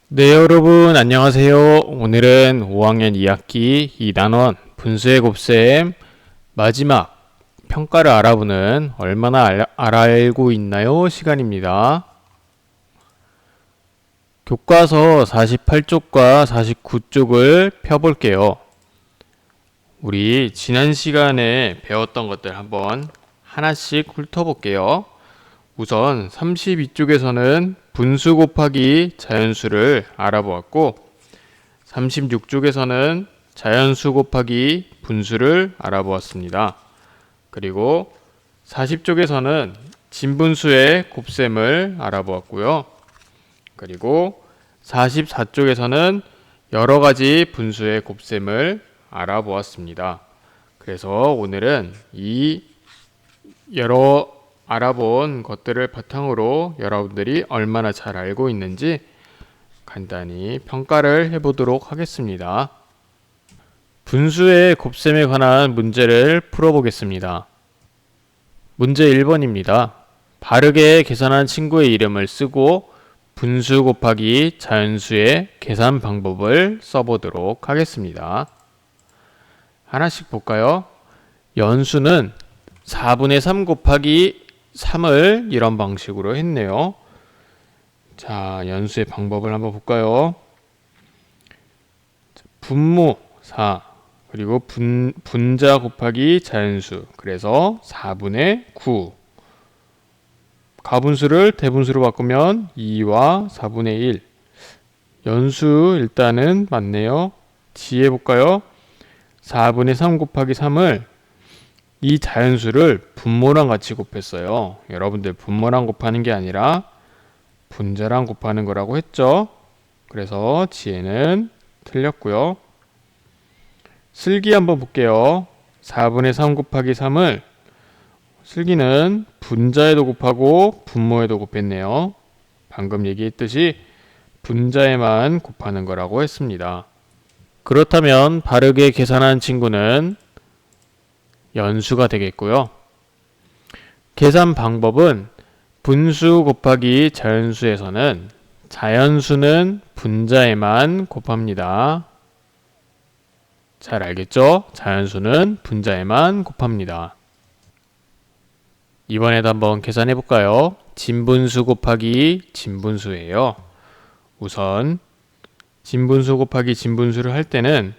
네, 여러분 안녕하세요. 오늘은 5학년 2학기 2단원 분수의 곱셈 마지막 평가를 알아보는 얼마나 알고 있나요? 시간입니다. 교과서 48쪽과 49쪽을 펴볼게요. 우리 지난 시간에 배웠던 것들 한번 하나씩 훑어볼게요. 우선 32쪽에서는 분수 곱하기 자연수를 알아보았고 36쪽에서는 자연수 곱하기 분수를 알아보았습니다. 그리고 40쪽에서는 진분수의 곱셈을 알아보았고요. 그리고 44쪽에서는 여러가지 분수의 곱셈을 알아보았습니다. 그래서 오늘은 이 여러 알아본 것들을 바탕으로 여러분들이 얼마나 잘 알고 있는지 간단히 평가를 해보도록 하겠습니다. 분수의 곱셈에 관한 문제를 풀어보겠습니다. 문제 1번입니다. 바르게 계산한 친구의 이름을 쓰고 분수 곱하기 자연수의 계산 방법을 써보도록 하겠습니다. 하나씩 볼까요? 연수는 4분의 3 곱하기 3을 이런 방식으로 했네요. 자, 연수의 방법을 한번 볼까요? 분모 4 그리고 분자 곱하기 자연수, 그래서 4분의 9. 가분수를 대분수로 바꾸면 2와 4분의 1. 연수 일단은 맞네요. 지혜 볼까요? 4분의 3 곱하기 3을 이 자연수를 분모랑 같이 곱했어요. 여러분들 분모랑 곱하는 게 아니라 분자랑 곱하는 거라고 했죠. 그래서 지혜는 틀렸고요. 슬기 한번 볼게요. 4분의 3 곱하기 3을 슬기는 분자에도 곱하고 분모에도 곱했네요. 방금 얘기했듯이 분자에만 곱하는 거라고 했습니다. 그렇다면 바르게 계산한 친구는 연수가 되겠고요. 계산 방법은 분수 곱하기 자연수에서는 자연수는 분자에만 곱합니다. 잘 알겠죠? 자연수는 분자에만 곱합니다. 이번에도 한번 계산해 볼까요? 진분수 곱하기 진분수예요. 우선 진분수 곱하기 진분수를 할 때는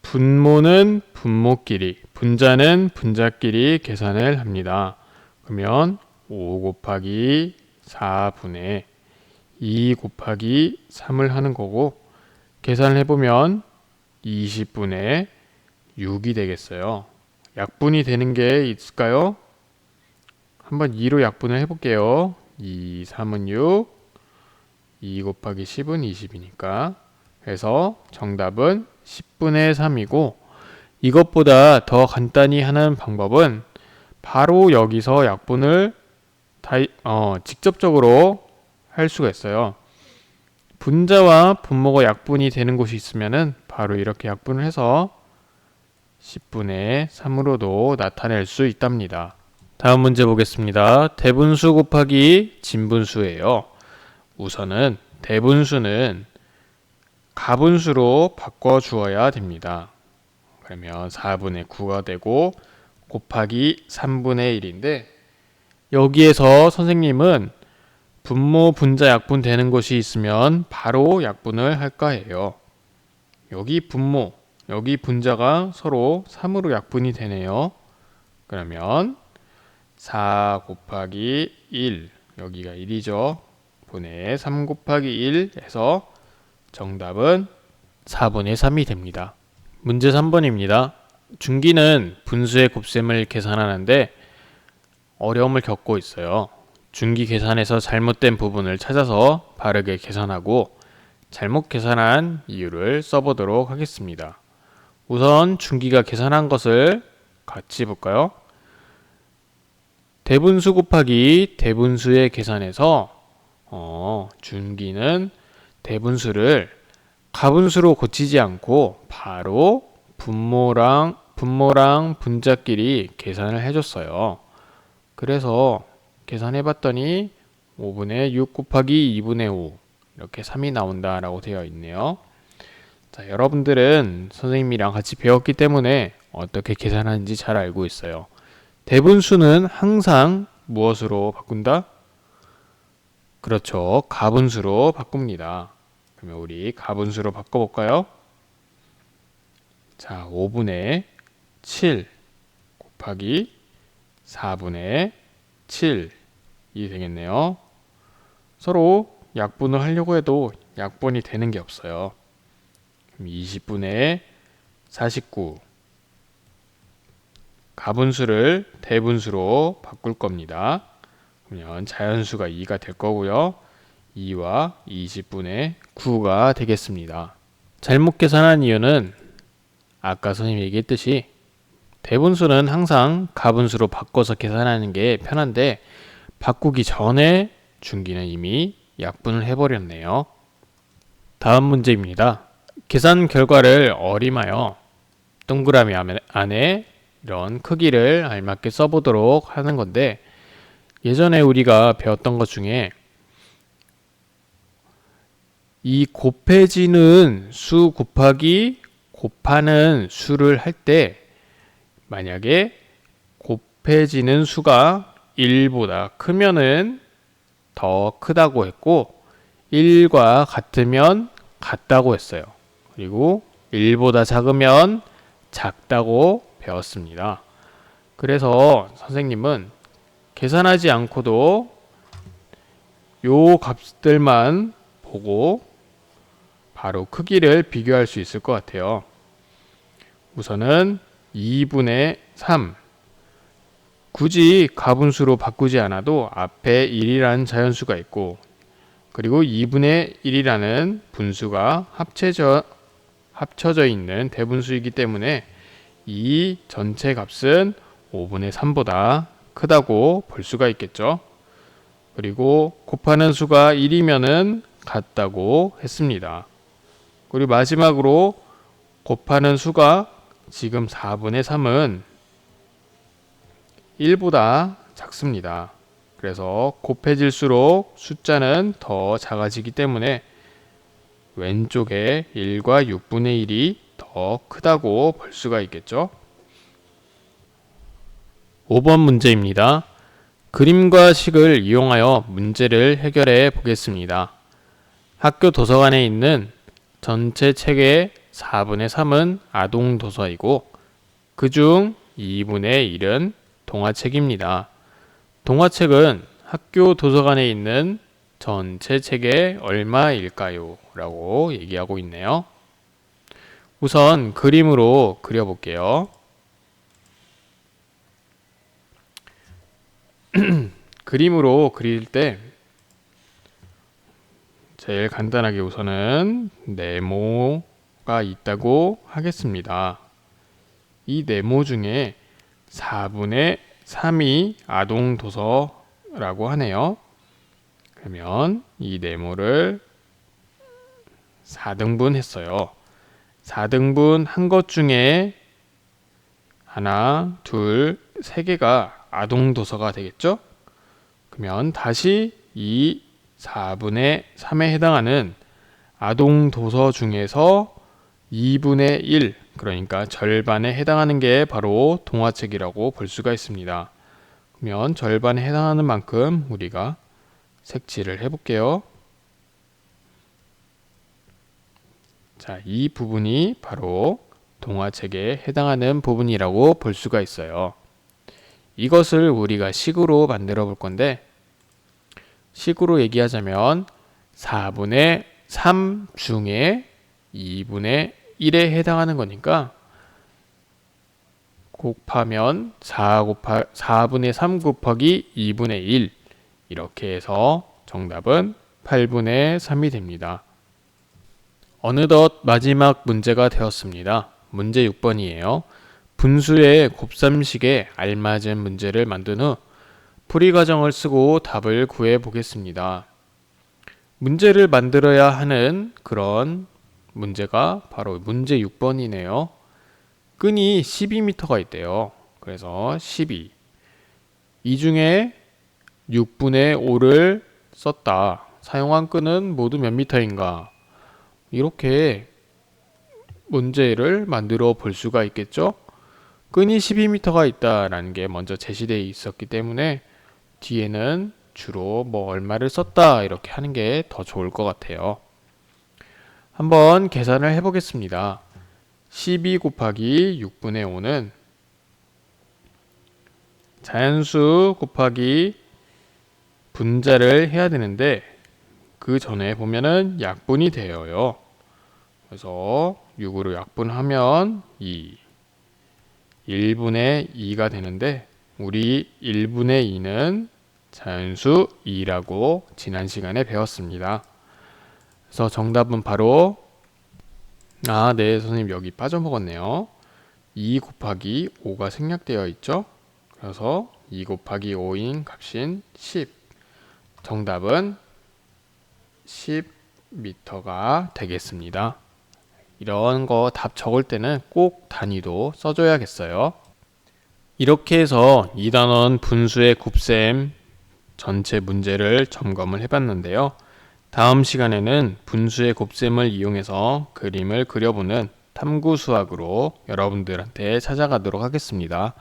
분모는 분모끼리, 분자는 분자끼리 계산을 합니다. 그러면 5 곱하기 4분의 2 곱하기 3을 하는 거고, 계산을 해보면 20분의 6이 되겠어요. 약분이 되는 게 있을까요? 한번 2로 약분을 해볼게요. 2, 3은 6, 2 곱하기 10은 20이니까. 그래서 정답은 10분의 3이고, 이것보다 더 간단히 하는 방법은 바로 여기서 약분을 직접적으로 할 수가 있어요. 분자와 분모가 약분이 되는 곳이 있으면은 바로 이렇게 약분을 해서 10분의 3으로도 나타낼 수 있답니다. 다음 문제 보겠습니다. 대분수 곱하기 진분수예요. 우선은 대분수는 가분수로 바꿔 주어야 됩니다. 그러면 4분의 9가 되고 곱하기 3분의 1인데, 여기에서 선생님은 분모 분자 약분 되는 것이 있으면 바로 약분을 할까 해요. 여기 분모, 여기 분자가 서로 3으로 약분이 되네요. 그러면 4 곱하기 1, 여기가 1이죠. 분의 3 곱하기 1 해서 정답은 4분의 3이 됩니다. 문제 3번입니다. 준기는 분수의 곱셈을 계산하는데 어려움을 겪고 있어요. 준기 계산에서 잘못된 부분을 찾아서 바르게 계산하고 잘못 계산한 이유를 써보도록 하겠습니다. 우선 준기가 계산한 것을 같이 볼까요? 대분수 곱하기 대분수의 계산에서 준기는 대분수를 가분수로 고치지 않고 바로 분모랑 분자끼리 계산을 해줬어요. 그래서 계산해봤더니 5분의 6 곱하기 2분의 5 이렇게 3이 나온다라고 되어 있네요. 자, 여러분들은 선생님이랑 같이 배웠기 때문에 어떻게 계산하는지 잘 알고 있어요. 대분수는 항상 무엇으로 바꾼다? 그렇죠. 가분수로 바꿉니다. 그러면 우리 가분수로 바꿔볼까요? 자, 5분의 7 곱하기 4분의 7이 되겠네요. 서로 약분을 하려고 해도 약분이 되는 게 없어요. 20분의 49 가분수를 대분수로 바꿀 겁니다. 그러면 자연수가 2가 될 거고요. 2와 20분의 9가 되겠습니다. 잘못 계산한 이유는 아까 선생님이 얘기했듯이 대분수는 항상 가분수로 바꿔서 계산하는 게 편한데 바꾸기 전에 중기는 이미 약분을 해버렸네요. 다음 문제입니다. 계산 결과를 어림하여 동그라미 안에 이런 크기를 알맞게 써보도록 하는 건데 예전에 우리가 배웠던 것 중에 이 곱해지는 수 곱하기 곱하는 수를 할 때 만약에 곱해지는 수가 1보다 크면은 더 크다고 했고 1과 같으면 같다고 했어요. 그리고 1보다 작으면 작다고 배웠습니다. 그래서 선생님은 계산하지 않고도 요 값들만 보고 바로 크기를 비교할 수 있을 것 같아요. 우선은 2분의 3 굳이 가분수로 바꾸지 않아도 앞에 1이라는 자연수가 있고 그리고 2분의 1이라는 분수가 합쳐져 있는 대분수이기 때문에 이 전체 값은 5분의 3보다 크다고 볼 수가 있겠죠. 그리고 곱하는 수가 1이면은 같다고 했습니다. 그리고 마지막으로 곱하는 수가 지금 4분의 3은 1보다 작습니다. 그래서 곱해질수록 숫자는 더 작아지기 때문에 왼쪽에 1과 6분의 1이 더 크다고 볼 수가 있겠죠. 5번 문제입니다. 그림과 식을 이용하여 문제를 해결해 보겠습니다. 학교 도서관에 있는 전체 책의 4분의 3은 아동 도서이고 그중 2분의 1은 동화책입니다. 동화책은 학교 도서관에 있는 전체 책의 얼마일까요? 라고 얘기하고 있네요. 우선 그림으로 그려볼게요. 그림으로 그릴 때 제일 간단하게 우선은 네모가 있다고 하겠습니다. 이 네모 중에 4분의 3이 아동 도서라고 하네요. 그러면 이 네모를 4등분 했어요. 4등분 한 것 중에 하나, 둘, 세 개가 아동 도서가 되겠죠? 그러면 다시 이 4분의 3에 해당하는 아동 도서 중에서 2분의 1, 그러니까 절반에 해당하는 게 바로 동화책이라고 볼 수가 있습니다. 그러면 절반에 해당하는 만큼 우리가 색칠을 해볼게요. 자, 이 부분이 바로 동화책에 해당하는 부분이라고 볼 수가 있어요. 이것을 우리가 식으로 만들어 볼 건데 식으로 얘기하자면 4분의 3 중에 2분의 1에 해당하는 거니까 곱하면 4분의 3 곱하기 2분의 1 이렇게 해서 정답은 8분의 3이 됩니다. 어느덧 마지막 문제가 되었습니다. 문제 6번이에요. 분수의 곱삼식에 알맞은 문제를 만든 후 풀이 과정을 쓰고 답을 구해 보겠습니다. 문제를 만들어야 하는 그런 문제가 바로 문제 6번이네요. 끈이 12m가 있대요. 그래서 12. 이 중에 6분의 5를 썼다. 사용한 끈은 모두 몇 미터인가? 이렇게 문제를 만들어 볼 수가 있겠죠? 끈이 12m가 있다라는 게 먼저 제시되어 있었기 때문에 뒤에는 주로 뭐 얼마를 썼다 이렇게 하는 게 더 좋을 것 같아요. 한번 계산을 해보겠습니다. 12 곱하기 6분의 5는 자연수 곱하기 분자를 해야 되는데 그 전에 보면은 약분이 되어요. 그래서 6으로 약분하면 1분의 2가 되는데 우리 1분의 2는 자연수 2라고 지난 시간에 배웠습니다. 그래서 정답은 바로 네, 선생님 여기 빠져먹었네요. 2 곱하기 5가 생략되어 있죠? 그래서 2 곱하기 5인 값인 10. 정답은 10m가 되겠습니다. 이런 거 답 적을 때는 꼭 단위도 써줘야겠어요. 이렇게 해서 2단원 분수의 곱셈 전체 문제를 점검을 해봤는데요. 다음 시간에는 분수의 곱셈을 이용해서 그림을 그려보는 탐구 수학으로 여러분들한테 찾아가도록 하겠습니다.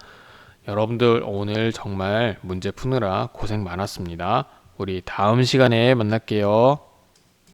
여러분들 오늘 정말 문제 푸느라 고생 많았습니다. 우리 다음 시간에 만날게요.